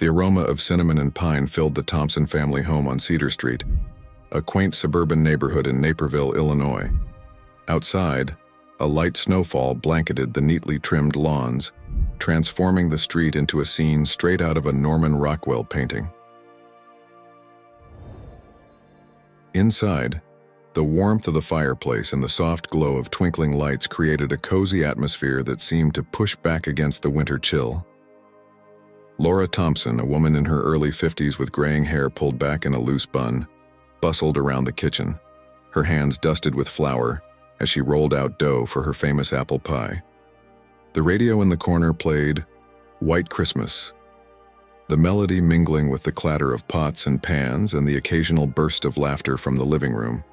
The aroma of cinnamon and pine filled the Thompson family home on Cedar Street, a quaint suburban neighborhood in Naperville, Illinois. Outside, a light snowfall blanketed the neatly trimmed lawns, transforming the street into a scene straight out of a Norman Rockwell painting. Inside, the warmth of the fireplace and the soft glow of twinkling lights created a cozy atmosphere that seemed to push back against the winter chill. Laura Thompson, a woman in her early 50s with graying hair pulled back in a loose bun, bustled around the kitchen, her hands dusted with flour as she rolled out dough for her famous apple pie. The radio in the corner played White Christmas, the melody mingling with the clatter of pots and pans and the occasional burst of laughter from the living room.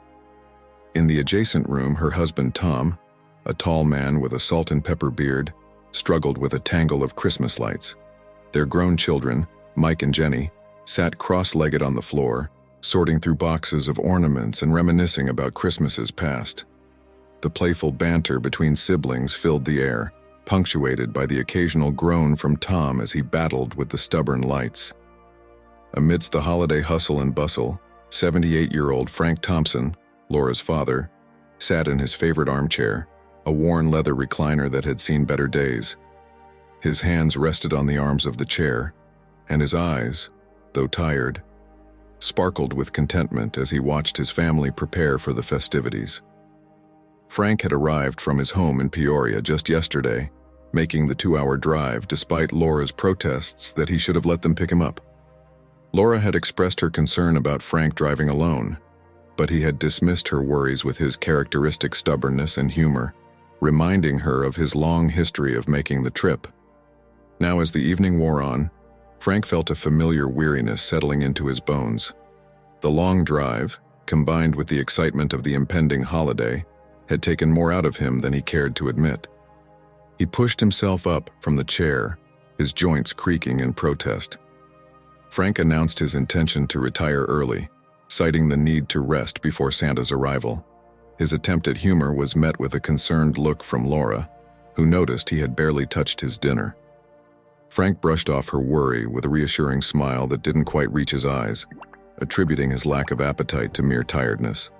In the adjacent room, her husband Tom, a tall man with a salt and pepper beard, struggled with a tangle of Christmas lights. Their grown children, Mike and Jenny, sat cross-legged on the floor, sorting through boxes of ornaments and reminiscing about Christmases past. The playful banter between siblings filled the air, punctuated by the occasional groan from Tom as he battled with the stubborn lights. Amidst the holiday hustle and bustle, 78-year-old Frank Thompson, Laura's father, sat in his favorite armchair, a worn leather recliner that had seen better days. His hands rested on the arms of the chair, and his eyes, though tired, sparkled with contentment as he watched his family prepare for the festivities. Frank had arrived from his home in Peoria just yesterday, making the 2-hour drive despite Laura's protests that he should have let them pick him up. Laura had expressed her concern about Frank driving alone, but he had dismissed her worries with his characteristic stubbornness and humor, reminding her of his long history of making the trip. Now, as the evening wore on, Frank felt a familiar weariness settling into his bones. The long drive, combined with the excitement of the impending holiday, had taken more out of him than he cared to admit. He pushed himself up from the chair, his joints creaking in protest. Frank announced his intention to retire early, citing the need to rest before Santa's arrival. His attempt at humor was met with a concerned look from Laura, who noticed he had barely touched his dinner. Frank brushed off her worry with a reassuring smile that didn't quite reach his eyes, attributing his lack of appetite to mere tiredness.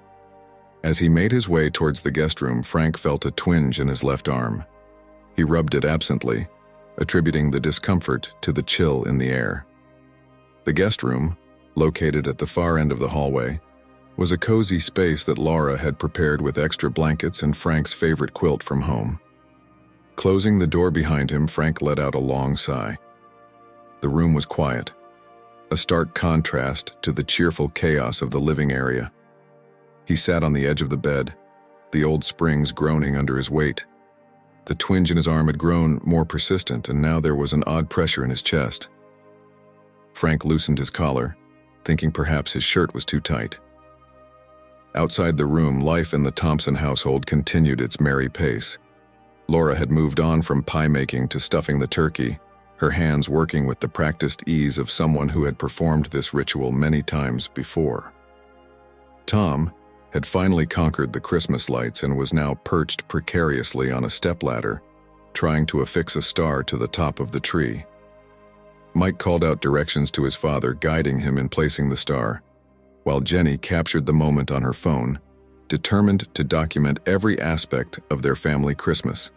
As he made his way towards the guest room, Frank felt a twinge in his left arm. He rubbed it absently, attributing the discomfort to the chill in the air. The guest room, located at the far end of the hallway, was a cozy space that Laura had prepared with extra blankets and Frank's favorite quilt from home. Closing the door behind him, Frank let out a long sigh. The room was quiet, a stark contrast to the cheerful chaos of the living area. He sat on the edge of the bed, the old springs groaning under his weight. The twinge in his arm had grown more persistent, and now there was an odd pressure in his chest. Frank loosened his collar, thinking perhaps his shirt was too tight. Outside the room, life in the Thompson household continued its merry pace. Laura had moved on from pie making to stuffing the turkey, her hands working with the practiced ease of someone who had performed this ritual many times before. Tom had finally conquered the Christmas lights and was now perched precariously on a stepladder, trying to affix a star to the top of the tree. Mike called out directions to his father, guiding him in placing the star, while Jenny captured the moment on her phone, determined to document every aspect of their family Christmas.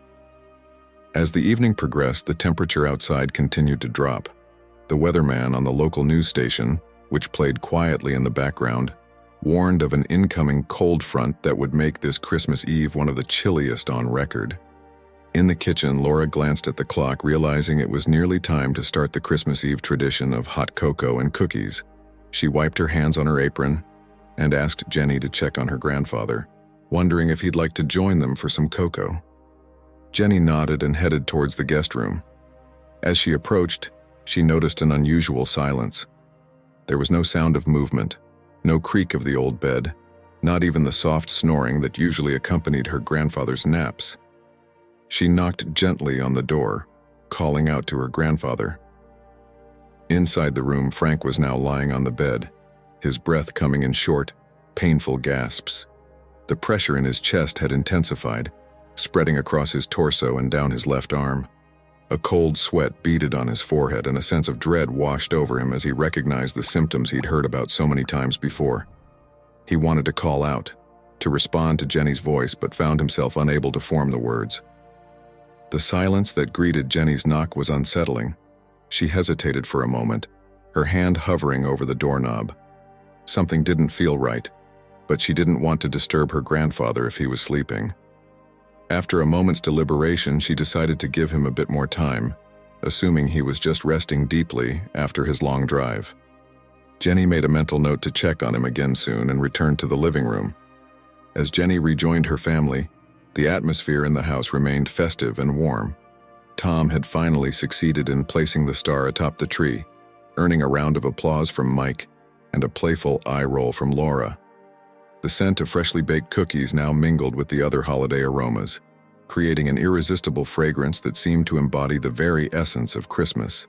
As the evening progressed, the temperature outside continued to drop. The weatherman on the local news station, which played quietly in the background, warned of an incoming cold front that would make this Christmas Eve one of the chilliest on record. In the kitchen, Laura glanced at the clock, realizing it was nearly time to start the Christmas Eve tradition of hot cocoa and cookies. She wiped her hands on her apron and asked Jenny to check on her grandfather, wondering if he'd like to join them for some cocoa. Jenny nodded and headed towards the guest room. As she approached, she noticed an unusual silence. There was no sound of movement, no creak of the old bed, not even the soft snoring that usually accompanied her grandfather's naps. She knocked gently on the door, calling out to her grandfather. Inside the room, Frank was now lying on the bed, his breath coming in short, painful gasps. The pressure in his chest had intensified, spreading across his torso and down his left arm. A cold sweat beaded on his forehead and a sense of dread washed over him as he recognized the symptoms he'd heard about so many times before. He wanted to call out, to respond to Jenny's voice, but found himself unable to form the words. The silence that greeted Jenny's knock was unsettling. She hesitated for a moment, her hand hovering over the doorknob. Something didn't feel right, but she didn't want to disturb her grandfather if he was sleeping. After a moment's deliberation, she decided to give him a bit more time, assuming he was just resting deeply after his long drive. Jenny made a mental note to check on him again soon and returned to the living room. As Jenny rejoined her family, the atmosphere in the house remained festive and warm. Tom had finally succeeded in placing the star atop the tree, earning a round of applause from Mike and a playful eye roll from Laura. The scent of freshly baked cookies now mingled with the other holiday aromas, creating an irresistible fragrance that seemed to embody the very essence of Christmas.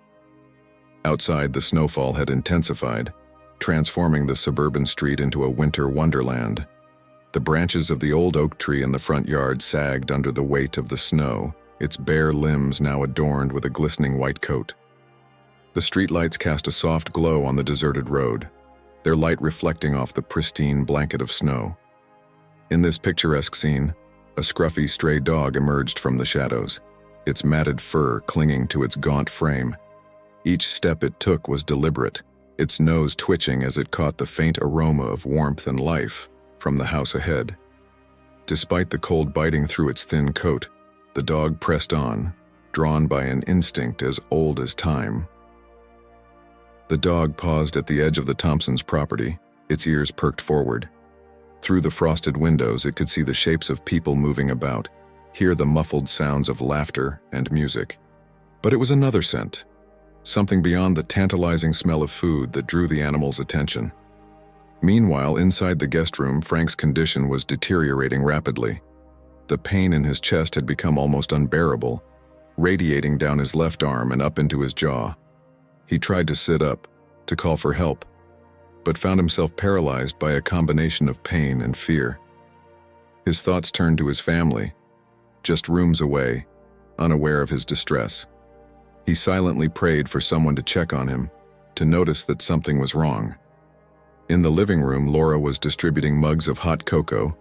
Outside, the snowfall had intensified, transforming the suburban street into a winter wonderland. The branches of the old oak tree in the front yard sagged under the weight of the snow, its bare limbs now adorned with a glistening white coat. The streetlights cast a soft glow on the deserted road, their light reflecting off the pristine blanket of snow. In this picturesque scene, a scruffy stray dog emerged from the shadows, its matted fur clinging to its gaunt frame. Each step it took was deliberate, its nose twitching as it caught the faint aroma of warmth and life from the house ahead. Despite the cold biting through its thin coat, the dog pressed on, drawn by an instinct as old as time. The dog paused at the edge of the Thompsons' property, its ears perked forward. Through the frosted windows, it could see the shapes of people moving about, hear the muffled sounds of laughter and music. But it was another scent, something beyond the tantalizing smell of food that drew the animal's attention. Meanwhile, inside the guest room, Frank's condition was deteriorating rapidly. The pain in his chest had become almost unbearable, radiating down his left arm and up into his jaw. He tried to sit up, to call for help, but found himself paralyzed by a combination of pain and fear. His thoughts turned to his family, just rooms away, unaware of his distress. He silently prayed for someone to check on him, to notice that something was wrong. In the living room, Laura was distributing mugs of hot cocoa,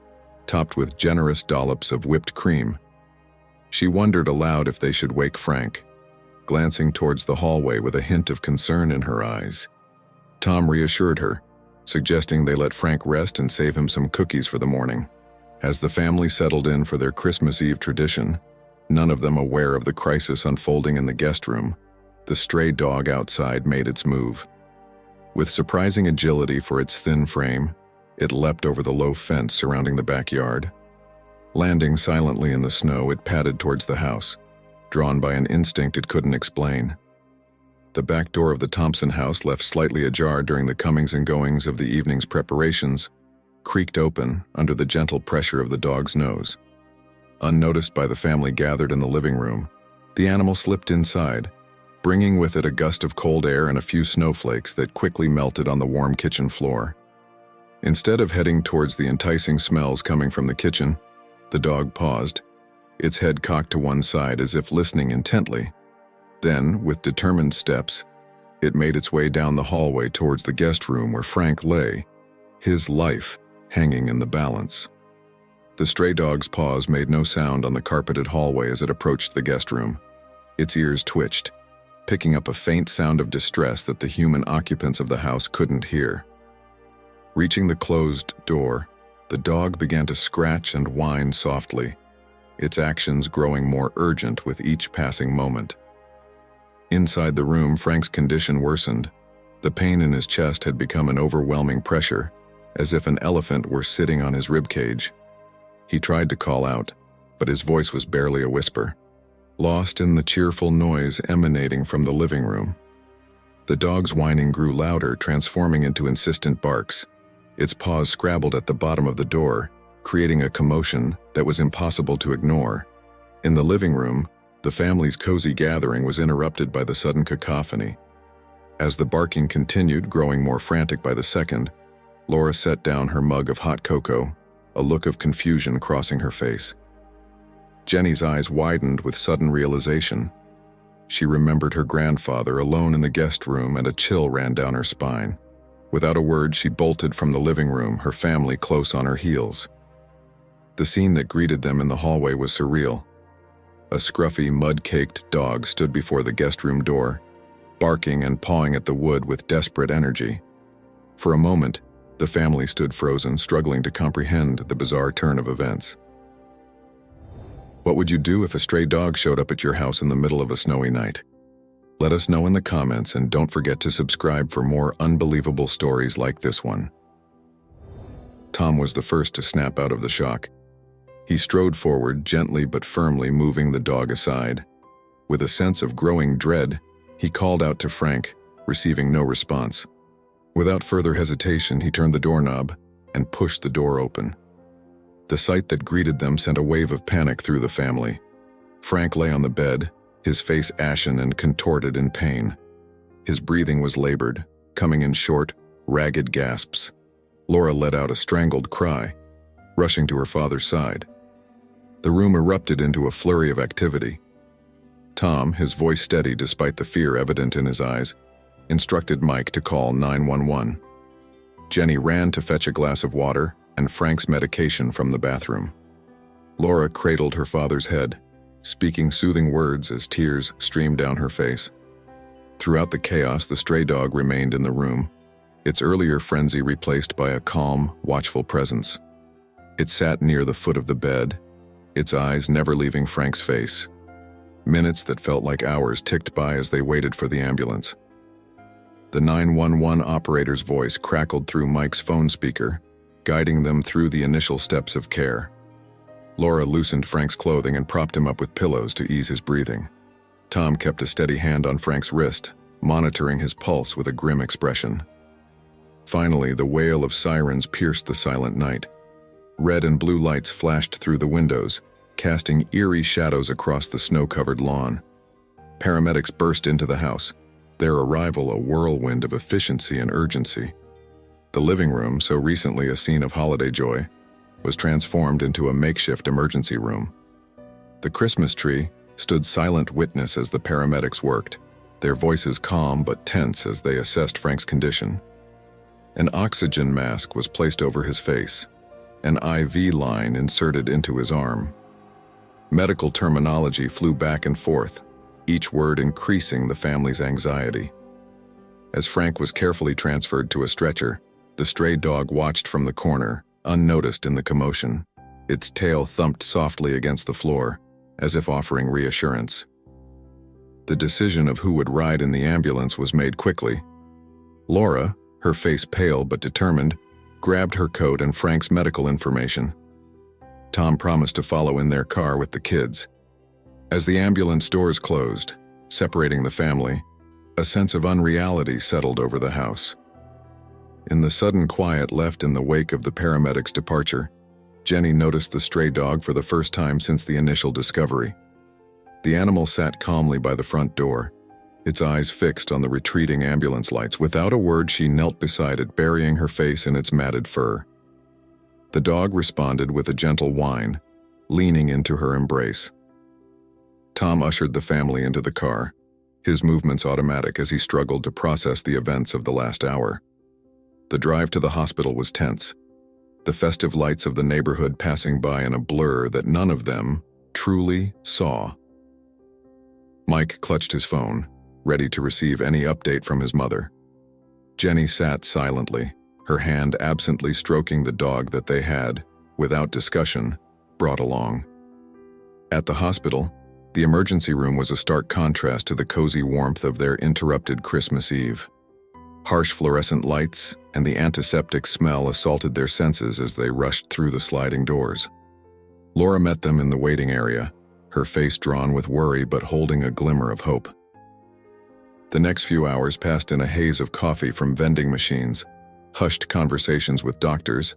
topped with generous dollops of whipped cream. She wondered aloud if they should wake Frank, glancing towards the hallway with a hint of concern in her eyes. Tom reassured her, suggesting they let Frank rest and save him some cookies for the morning. As the family settled in for their Christmas Eve tradition, none of them aware of the crisis unfolding in the guest room, the stray dog outside made its move. With surprising agility for its thin frame, it leapt over the low fence surrounding the backyard. Landing silently in the snow, it padded towards the house, drawn by an instinct it couldn't explain. The back door of the Thompson house, left slightly ajar during the comings and goings of the evening's preparations, creaked open under the gentle pressure of the dog's nose. Unnoticed by the family gathered in the living room, the animal slipped inside, bringing with it a gust of cold air and a few snowflakes that quickly melted on the warm kitchen floor. Instead of heading towards the enticing smells coming from the kitchen, the dog paused, its head cocked to one side as if listening intently. Then, with determined steps, it made its way down the hallway towards the guest room where Frank lay, his life hanging in the balance. The stray dog's paws made no sound on the carpeted hallway as it approached the guest room. Its ears twitched, picking up a faint sound of distress that the human occupants of the house couldn't hear. Reaching the closed door, the dog began to scratch and whine softly, its actions growing more urgent with each passing moment. Inside the room, Frank's condition worsened. The pain in his chest had become an overwhelming pressure, as if an elephant were sitting on his ribcage. He tried to call out, but his voice was barely a whisper, lost in the cheerful noise emanating from the living room. The dog's whining grew louder, transforming into insistent barks. Its paws scrabbled at the bottom of the door, creating a commotion that was impossible to ignore. In the living room, the family's cozy gathering was interrupted by the sudden cacophony. As the barking continued, growing more frantic by the second, Laura set down her mug of hot cocoa, a look of confusion crossing her face. Jenny's eyes widened with sudden realization. she remembered her grandfather alone in the guest room, and a chill ran down her spine. Without a word, she bolted from the living room, her family close on her heels. The scene that greeted them in the hallway was surreal. A scruffy, mud-caked dog stood before the guest room door, barking and pawing at the wood with desperate energy. For a moment, the family stood frozen, struggling to comprehend the bizarre turn of events. What would you do if a stray dog showed up at your house in the middle of a snowy night? Let us know in the comments, and don't forget to subscribe for more unbelievable stories like this one. Tom was the first to snap out of the shock. He strode forward, gently but firmly moving the dog aside. With a sense of growing dread, he called out to Frank, receiving no response. Without further hesitation, he turned the doorknob and pushed the door open. The sight that greeted them sent a wave of panic through the family. Frank lay on the bed, his face ashen and contorted in pain. His breathing was labored, coming in short, ragged gasps. Laura let out a strangled cry, rushing to her father's side. The room erupted into a flurry of activity. Tom, his voice steady despite the fear evident in his eyes, instructed Mike to call 911. Jenny ran to fetch a glass of water and Frank's medication from the bathroom. Laura cradled her father's head, speaking soothing words as tears streamed down her face. Throughout the chaos, the stray dog remained in the room, its earlier frenzy replaced by a calm, watchful presence. It sat near the foot of the bed, its eyes never leaving Frank's face. Minutes that felt like hours ticked by as they waited for the ambulance. The 911 operator's voice crackled through Mike's phone speaker, guiding them through the initial steps of care. Laura loosened Frank's clothing and propped him up with pillows to ease his breathing. Tom kept a steady hand on Frank's wrist, monitoring his pulse with a grim expression. Finally, the wail of sirens pierced the silent night. Red and blue lights flashed through the windows, casting eerie shadows across the snow-covered lawn. Paramedics burst into the house, their arrival a whirlwind of efficiency and urgency. The living room, so recently a scene of holiday joy, was transformed into a makeshift emergency room. The Christmas tree stood silent witness as the paramedics worked, their voices calm but tense as they assessed Frank's condition. An oxygen mask was placed over his face, an IV line inserted into his arm. Medical terminology flew back and forth, each word increasing the family's anxiety. As Frank was carefully transferred to a stretcher, the stray dog watched from the corner, unnoticed in the commotion. Its tail thumped softly against the floor, as if offering reassurance. The decision of who would ride in the ambulance was made quickly. Laura, her face pale but determined, grabbed her coat and Frank's medical information. Tom promised to follow in their car with the kids. As the ambulance doors closed, separating the family, a sense of unreality settled over the house. In the sudden quiet left in the wake of the paramedics' departure, Jenny noticed the stray dog for the first time since the initial discovery. The animal sat calmly by the front door, its eyes fixed on the retreating ambulance lights. Without a word, she knelt beside it, burying her face in its matted fur. The dog responded with a gentle whine, leaning into her embrace. Tom ushered the family into the car, his movements automatic as he struggled to process the events of the last hour. The drive to the hospital was tense, the festive lights of the neighborhood passing by in a blur that none of them truly saw. Mike clutched his phone, ready to receive any update from his mother. Jenny sat silently, her hand absently stroking the dog that they had, without discussion, brought along. At the hospital, the emergency room was a stark contrast to the cozy warmth of their interrupted Christmas Eve. Harsh fluorescent lights and the antiseptic smell assaulted their senses as they rushed through the sliding doors. Laura met them in the waiting area, her face drawn with worry but holding a glimmer of hope. The next few hours passed in a haze of coffee from vending machines, hushed conversations with doctors,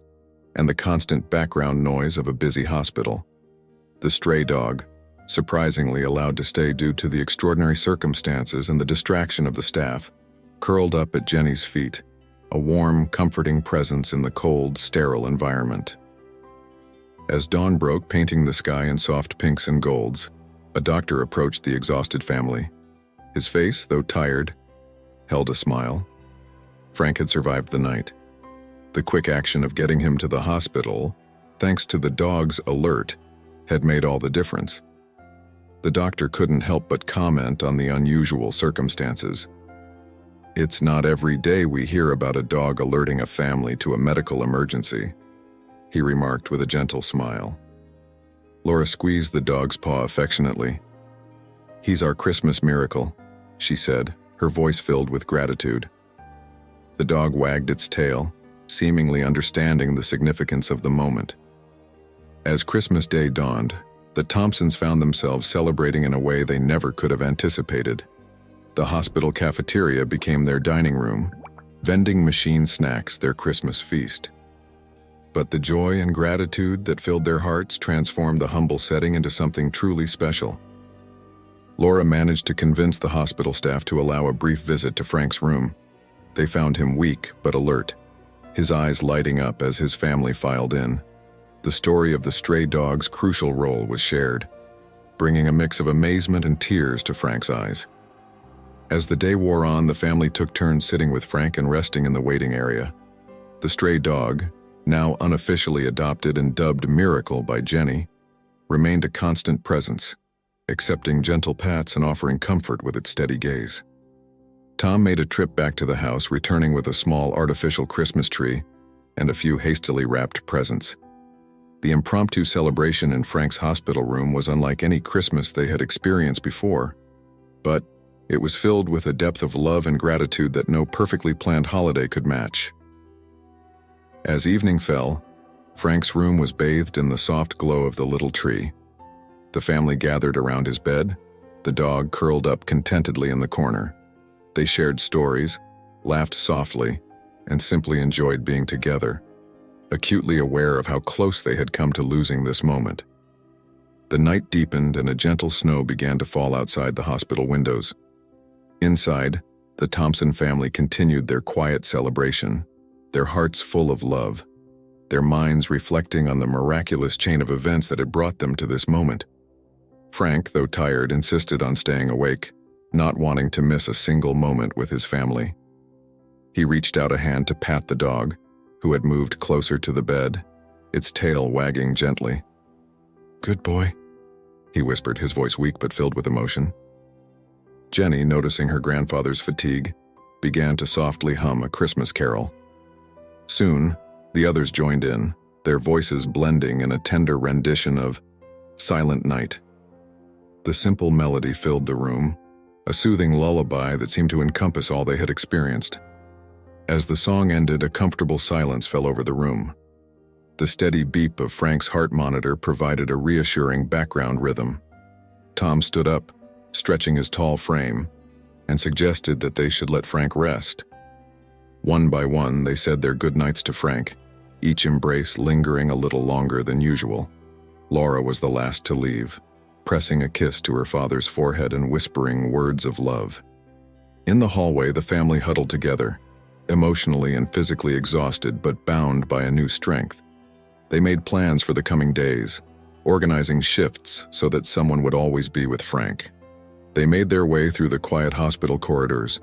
and the constant background noise of a busy hospital. The stray dog, surprisingly allowed to stay due to the extraordinary circumstances and the distraction of the staff, curled up at Jenny's feet, a warm, comforting presence in the cold, sterile environment. As dawn broke, painting the sky in soft pinks and golds, a doctor approached the exhausted family, His face, though tired, held a smile. Frank had survived the night. The quick action of getting him to the hospital, thanks to the dog's alert, had made all the difference. The doctor couldn't help but comment on the unusual circumstances. "It's not every day we hear about a dog alerting a family to a medical emergency," he remarked with a gentle smile. Laura squeezed the dog's paw affectionately. "He's our Christmas miracle," she said, her voice filled with gratitude. The dog wagged its tail, seemingly understanding the significance of the moment. As Christmas Day dawned, the Thompsons found themselves celebrating in a way they never could have anticipated. The hospital cafeteria became their dining room, vending machine snacks their Christmas feast. But the joy and gratitude that filled their hearts transformed the humble setting into something truly special. Laura managed to convince the hospital staff to allow a brief visit to Frank's room. They found him weak but alert, his eyes lighting up as his family filed in. The story of the stray dog's crucial role was shared, bringing a mix of amazement and tears to Frank's eyes. As the day wore on, the family took turns sitting with Frank and resting in the waiting area. The stray dog, now unofficially adopted and dubbed Miracle by Jenny, remained a constant presence, accepting gentle pats and offering comfort with its steady gaze. Tom made a trip back to the house, returning with a small artificial Christmas tree and a few hastily wrapped presents. The impromptu celebration in Frank's hospital room was unlike any Christmas they had experienced before, but it was filled with a depth of love and gratitude that no perfectly planned holiday could match. As evening fell, Frank's room was bathed in the soft glow of the little tree. The family gathered around his bed, the dog curled up contentedly in the corner. They shared stories, laughed softly, and simply enjoyed being together, acutely aware of how close they had come to losing this moment. The night deepened and a gentle snow began to fall outside the hospital windows. Inside, the Thompson family continued their quiet celebration, their hearts full of love, their minds reflecting on the miraculous chain of events that had brought them to this moment. Frank, though tired, insisted on staying awake, not wanting to miss a single moment with his family. He reached out a hand to pat the dog, who had moved closer to the bed, its tail wagging gently. "Good boy," he whispered, his voice weak but filled with emotion. Jenny, noticing her grandfather's fatigue, began to softly hum a Christmas carol. Soon, the others joined in, their voices blending in a tender rendition of Silent Night. The simple melody filled the room, a soothing lullaby that seemed to encompass all they had experienced. As the song ended, a comfortable silence fell over the room. The steady beep of Frank's heart monitor provided a reassuring background rhythm. Tom stood up, stretching his tall frame, and suggested that they should let Frank rest. One by one, they said their goodnights to Frank, each embrace lingering a little longer than usual. Laura was the last to leave, pressing a kiss to her father's forehead and whispering words of love. In the hallway, the family huddled together, emotionally and physically exhausted but bound by a new strength. They made plans for the coming days, organizing shifts so that someone would always be with Frank. They made their way through the quiet hospital corridors,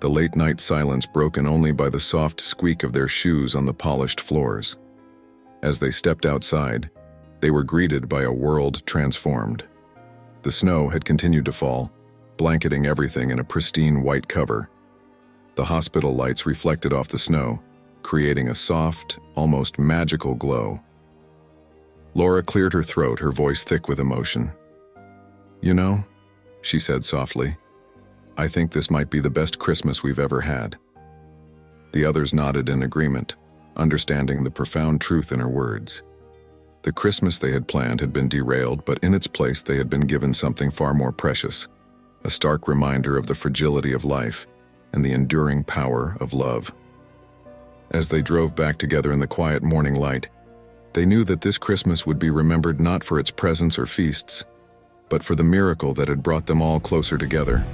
the late-night silence broken only by the soft squeak of their shoes on the polished floors. As they stepped outside, they were greeted by a world transformed. The snow had continued to fall, blanketing everything in a pristine white cover. The hospital lights reflected off the snow, creating a soft, almost magical glow. Laura cleared her throat, her voice thick with emotion. "You know," she said softly, "I think this might be the best Christmas we've ever had." The others nodded in agreement, understanding the profound truth in her words. The Christmas they had planned had been derailed, but in its place they had been given something far more precious, a stark reminder of the fragility of life and the enduring power of love. As they drove back together in the quiet morning light, they knew that this Christmas would be remembered not for its presents or feasts, but for the miracle that had brought them all closer together.